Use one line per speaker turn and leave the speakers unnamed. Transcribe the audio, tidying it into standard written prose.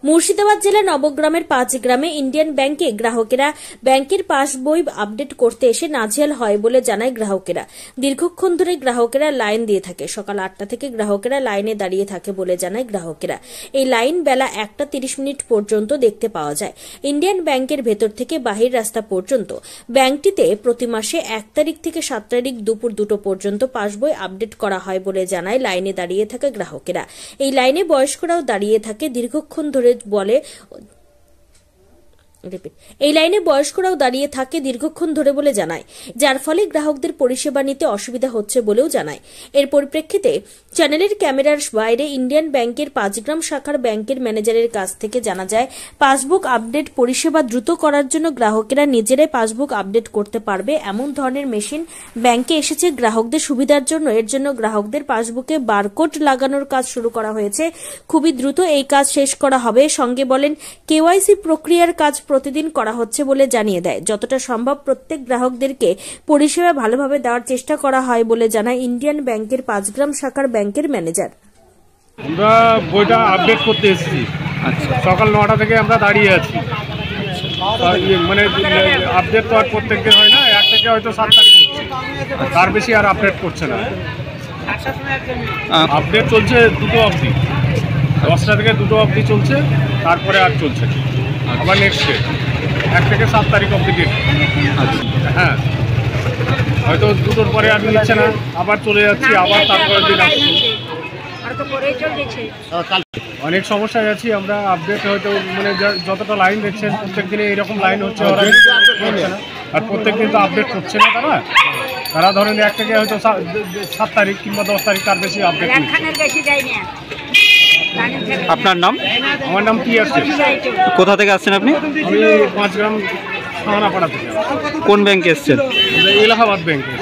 মুর্শিদাবাদ জেলার নবগ্রামের ৫ গ্রামে ইন্ডিয়ান ব্যাংকে গ্রাহকেরা ব্যাংকের পাসবই আপডেট করতে এসে নাজেহাল হয় বলে জানায় গ্রাহকেরা। দীর্ঘক্ষণ ধরে গ্রাহকেরা লাইন দিয়ে থাকে। সকাল ৮টা থেকে গ্রাহকেরা লাইনে দাঁড়িয়ে থাকে বলে জানায় গ্রাহকেরা। এই লাইন বেলা ১টা ৩০ পর্যন্ত দেখতে পাওয়া যায়। ইন্ডিয়ান ব্যাংকের ভেতর থেকে বাহির রাস্তা পর্যন্ত ব্যাংকটিতে প্রতি মাসে ১ তারিখ থেকে ৭ তারিখ দুপুর ২টো পর্যন্ত পাসবই আপডেট করা হয় বলে জানায় লাইনে দাঁড়িয়ে থাকা গ্রাহকেরা। এই লাইনে বয়স্করাও দাঁড়িয়ে থাকে দীর্ঘক্ষণ ধরে বলে জানায়, যার ফলে গ্রাহকদের পরিষেবা নিতে অসুবিধা হচ্ছে বলেও জানায়। এর পরিপ্রেক্ষিতে চ্যানেলের ক্যামেরার বাইরে ইন্ডিয়ান ব্যাংকের ৫ গ্রাম শাখার ব্যাংকের ম্যানেজারের কাছ থেকে জানা যায়, পাসবুক আপডেট পরিষেবা দ্রুত করার জন্য গ্রাহকেরা নিজেরাই পাসবুক আপডেট করতে পারবে এমন ধরনের মেশিন ব্যাংকে এসেছে গ্রাহকদের সুবিধার জন্য। এর জন্য গ্রাহকদের পাসবুকে বারকোড লাগানোর কাজ শুরু করা হয়েছে। খুবই দ্রুত এই কাজ শেষ করা হবে। সঙ্গে বলেন, কেওয়াইসি প্রক্রিয়ার কাজ প্রতিদিন করা হচ্ছে বলে জানিয়ে দেয়। যতটা সম্ভব প্রত্যেক গ্রাহকদেরকে পরিষেবা ভালোভাবে দেওয়ার চেষ্টা করা হয় বলে জানায় ইন্ডিয়ান ব্যাংকের ৫ গ্রাম শাখার ব্যাংকের ম্যানেজার।
আমরা বইটা আপডেট করতে এসেছি। সকাল ৯টা থেকে আমরা দাঁড়িয়ে আছি। মানে আপডেট তো আর প্রত্যেকদিন হয় না, ১ থেকে হয়তো ৭ তারিখ হচ্ছে, তার বেশি আর আপডেট করছে না। আপডেট চলছে ২টো অবধি, ১০টা থেকে ২টো অবধি চলছে, তারপরে আর চলছে না। আবার নেক্সট ডে ১ থেকে ৭ তারিখ অবধি ডেট। হ্যাঁ, হয়তো ২টোর পরে আর নিচ্ছে না, আবার চলে যাচ্ছি, আবার তারপরের দিন আসছি। অনেক সমস্যায় আছি আমরা। আপডেট হয়তো মানে যতটা লাইন দেখছেন প্রত্যেক দিনে এইরকম লাইন হচ্ছে, ওরা করছে না। আর প্রত্যেক দিন তো আপডেট করছে না তারা ধরেন ১ থেকে হয়তো ৭ তারিখ কিংবা ১০ তারিখ, তার বেশি আপডেট নিচ্ছে।
আপনার নাম?
আমার নাম কি আছে।
কোথা থেকে আসছেন আপনি?
আমি ৫ গ্রাম সাহানাপাড়া থেকে।
কোন ব্যাংকে এসছেন?
এলাহাবাদ ব্যাংকে।